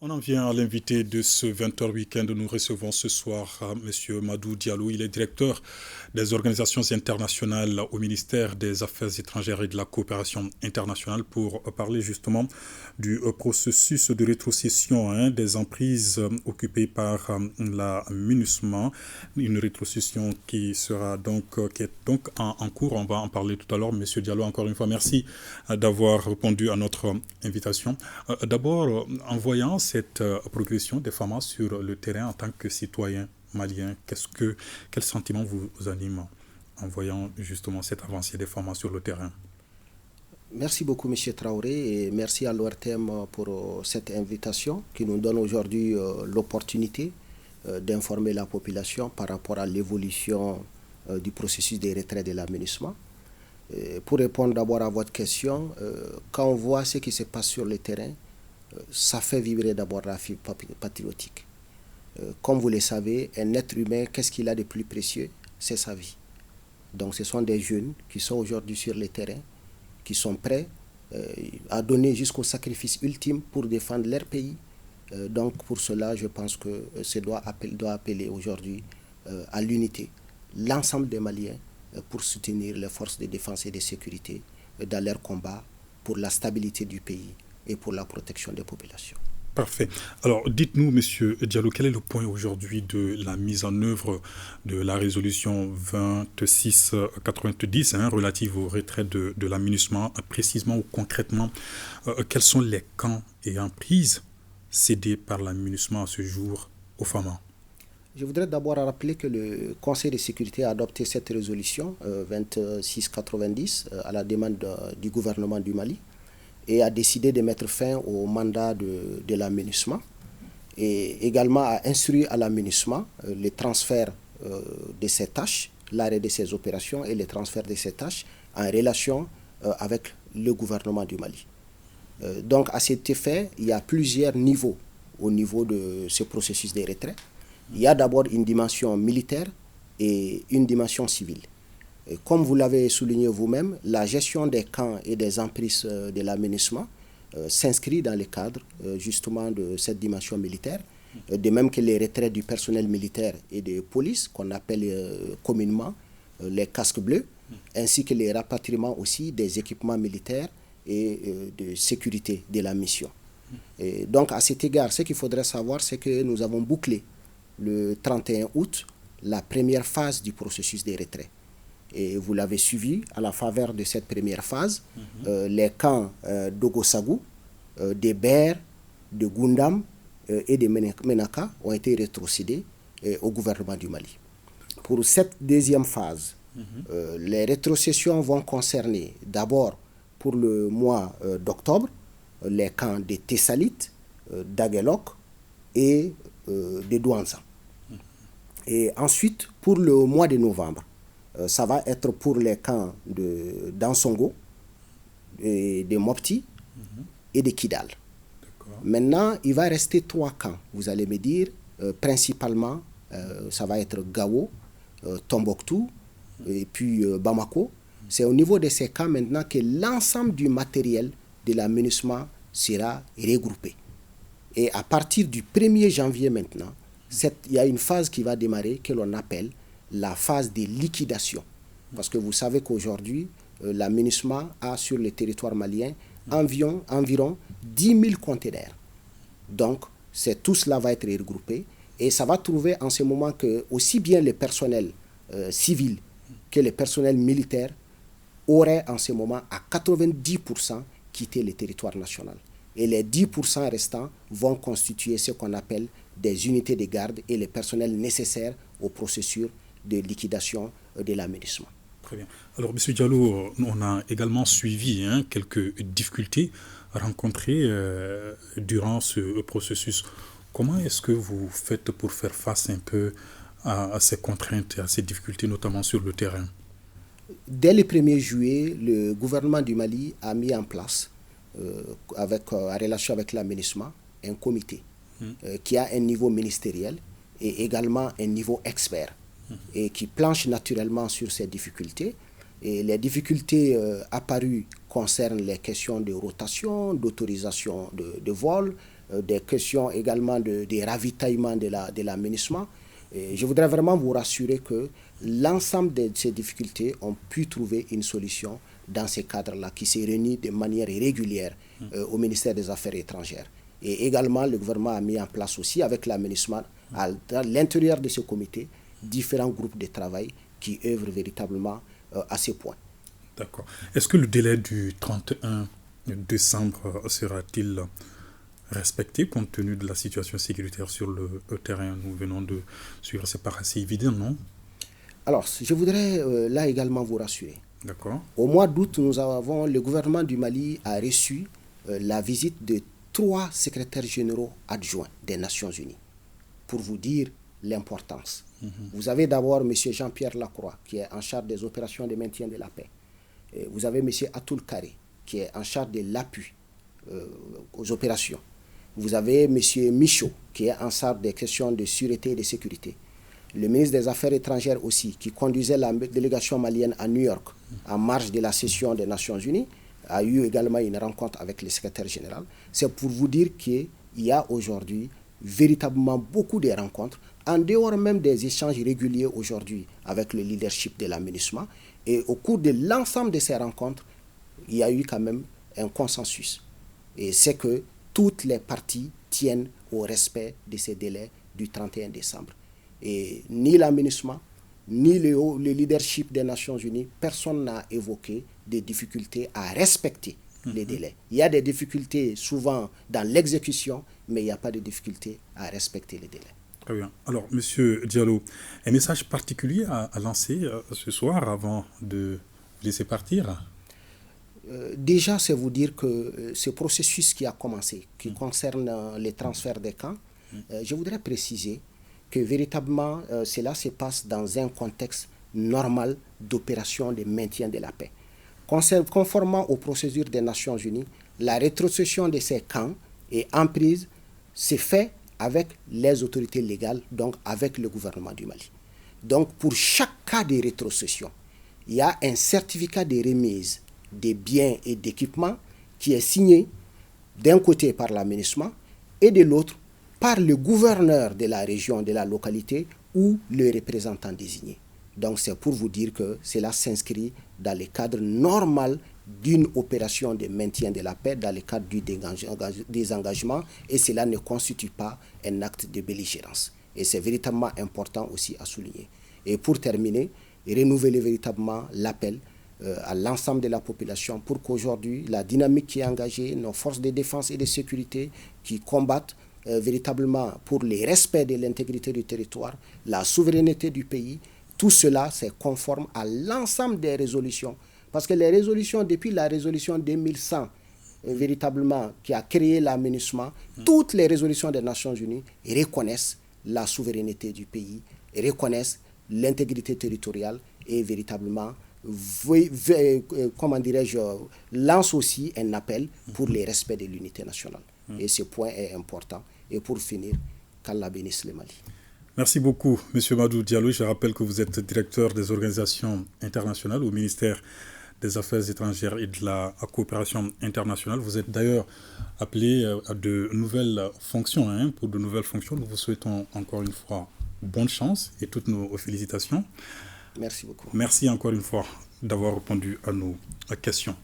On en vient à l'invité de ce 20h Week-end. Nous recevons ce soir M. Madou Diallo. Il est directeur des organisations internationales au ministère des Affaires étrangères et de la coopération internationale pour parler justement du processus de rétrocession des emprises occupées par la MINUSMA. Une rétrocession qui est donc en cours. On va en parler tout à l'heure. M. Diallo, encore une fois, merci d'avoir répondu à notre invitation. D'abord, en voyant cette progression des FAMA sur le terrain en tant que citoyen malien, quel sentiment vous anime en voyant justement cette avancée des FAMA sur le terrain? Merci beaucoup, M. Traoré, et merci à l'ORTM pour cette invitation qui nous donne aujourd'hui l'opportunité d'informer la population par rapport à l'évolution du processus de retrait de la MINUSMA. Pour répondre d'abord à votre question, quand on voit ce qui se passe sur le terrain, ça fait vibrer d'abord la fibre patriotique. Comme vous le savez, un être humain, qu'est-ce qu'il a de plus précieux? C'est sa vie. Donc ce sont des jeunes qui sont aujourd'hui sur le terrain, qui sont prêts à donner jusqu'au sacrifice ultime pour défendre leur pays. Donc pour cela, je pense que ce doit appeler aujourd'hui à l'unité l'ensemble des Maliens pour soutenir les forces de défense et de sécurité dans leur combat pour la stabilité du pays et pour la protection des populations. Parfait. Alors, dites-nous, Monsieur Diallo, quel est le point aujourd'hui de la mise en œuvre de la résolution 2690 relative au retrait de la MINUSMA, précisément ou concrètement, quels sont les camps ayant prise cédés par la MINUSMA à ce jour aux FAMA? Je voudrais d'abord rappeler que le Conseil de sécurité a adopté cette résolution 2690 à la demande du gouvernement du Mali et a décidé de mettre fin au mandat de la MINUSMA et également a instruit à la MINUSMA le transfert de ses tâches, l'arrêt de ses opérations et le transfert de ses tâches en relation avec le gouvernement du Mali. Donc à cet effet, il y a plusieurs niveaux au niveau de ce processus de retrait. Il y a d'abord une dimension militaire et une dimension civile. Et comme vous l'avez souligné vous-même, la gestion des camps et des emprises de la MINUSMA s'inscrit dans le cadre justement de cette dimension militaire, de même que les retraits du personnel militaire et de police, qu'on appelle communément les casques bleus, ainsi que les rapatriements aussi des équipements militaires et de sécurité de la mission. Et donc à cet égard, ce qu'il faudrait savoir, c'est que nous avons bouclé le 31 août la première phase du processus de retrait. Et vous l'avez suivi à la faveur de cette première phase. Les camps d'Ogosagou, de Ber, de Gundam et de Menaka ont été rétrocédés au gouvernement du Mali. Pour cette deuxième phase, les rétrocessions vont concerner d'abord pour le mois d'octobre les camps de Tessalit, d'Aguelok et de Douanza. Et ensuite, pour le mois de novembre, ça va être pour les camps d'Ansongo, de Mopti et de Kidal. Maintenant, il va rester 3 camps, vous allez me dire, principalement, ça va être Gao, Tombouctou et puis Bamako. C'est au niveau de ces camps maintenant que l'ensemble du matériel de la MINUSMA sera regroupé. Et à partir du 1er janvier maintenant, il y a une phase qui va démarrer que l'on appelle la phase de liquidation. Parce que vous savez qu'aujourd'hui, la MINUSMA a sur le territoire malien environ 10 000 conteneurs. Donc, tout cela va être regroupé et ça va trouver en ce moment que aussi bien le personnel civil que le personnel militaire auraient en ce moment à 90% quitté le territoire national. Et les 10% restants vont constituer ce qu'on appelle des unités de garde et le personnel nécessaire au processus de liquidation de la MINUSMA. Très bien. Alors, M. Diallo, on a également suivi quelques difficultés rencontrées durant ce processus. Comment est-ce que vous faites pour faire face un peu à ces contraintes, à ces difficultés, notamment sur le terrain? Dès le 1er juillet, le gouvernement du Mali a mis en place, en relation avec la MINUSMA, un comité qui a un niveau ministériel et également un niveau expert et qui planche naturellement sur ces difficultés. Et les difficultés apparues concernent les questions de rotation, d'autorisation de vol, des questions également des ravitaillements de l'aménagement. Je voudrais vraiment vous rassurer que l'ensemble de ces difficultés ont pu trouver une solution dans ces cadres-là qui se réunissent de manière régulière au ministère des Affaires étrangères. Et également, le gouvernement a mis en place aussi avec l'aménagement, à l'intérieur de ce comité, différents groupes de travail qui œuvrent véritablement à ce point. D'accord. Est-ce que le délai du 31 décembre sera-t-il respecté compte tenu de la situation sécuritaire sur le terrain? Nous venons de suivre, c'est pas assez évident, non? Alors, je voudrais là également vous rassurer. D'accord. Au mois d'août, le gouvernement du Mali a reçu la visite de 3 secrétaires généraux adjoints des Nations Unies, pour vous dire l'importance. Vous avez d'abord M. Jean-Pierre Lacroix, qui est en charge des opérations de maintien de la paix. Et vous avez M. Atoul Kare, qui est en charge de l'appui aux opérations. Vous avez M. Michaud, qui est en charge des questions de sûreté et de sécurité. Le ministre des Affaires étrangères aussi, qui conduisait la délégation malienne à New York, en marge de la session des Nations Unies, a eu également une rencontre avec le secrétaire général. C'est pour vous dire qu'il y a aujourd'hui véritablement beaucoup de rencontres, en dehors même des échanges réguliers aujourd'hui avec le leadership de l'aménagement. Et au cours de l'ensemble de ces rencontres, il y a eu quand même un consensus. Et c'est que toutes les parties tiennent au respect de ces délais du 31 décembre. Et ni l'aménagement, ni le leadership des Nations Unies, personne n'a évoqué des difficultés à respecter les délais. Il y a des difficultés souvent dans l'exécution, mais il n'y a pas de difficulté à respecter les délais. Très bien. Alors, Monsieur Diallo, un message particulier à lancer ce soir avant de laisser partir? Déjà, c'est vous dire que ce processus qui a commencé, qui concerne les transferts des camps, je voudrais préciser que véritablement cela se passe dans un contexte normal d'opération de maintien de la paix. Conformément aux procédures des Nations Unies, la rétrocession de ces camps et emprises se fait avec les autorités légales, donc avec le gouvernement du Mali. Donc pour chaque cas de rétrocession, il y a un certificat de remise des biens et d'équipements qui est signé d'un côté par l'aménagement et de l'autre par le gouverneur de la région, de la localité ou le représentant désigné. Donc c'est pour vous dire que cela s'inscrit dans le cadre normal d'une opération de maintien de la paix, dans le cadre du désengagement, et cela ne constitue pas un acte de belligérance. Et c'est véritablement important aussi à souligner. Et pour terminer, renouveler véritablement l'appel à l'ensemble de la population pour qu'aujourd'hui, la dynamique qui est engagée, nos forces de défense et de sécurité qui combattent véritablement pour le respect de l'intégrité du territoire, la souveraineté du pays, tout cela c'est conforme à l'ensemble des résolutions. Parce que les résolutions, depuis la résolution 2100, véritablement, qui a créé l'aménagement, toutes les résolutions des Nations Unies reconnaissent la souveraineté du pays, reconnaissent l'intégrité territoriale et véritablement, comment dirais-je, lance aussi un appel pour le respect de l'unité nationale. Et ce point est important. Et pour finir, qu'Allah bénisse le Mali. Merci beaucoup, M. Madou Diallo. Je rappelle que vous êtes directeur des organisations internationales au ministère des Affaires étrangères et de la coopération internationale. Vous êtes d'ailleurs appelé à de nouvelles fonctions. Pour de nouvelles fonctions, nous vous souhaitons encore une fois bonne chance et toutes nos félicitations. Merci beaucoup. Merci encore une fois d'avoir répondu à nos questions.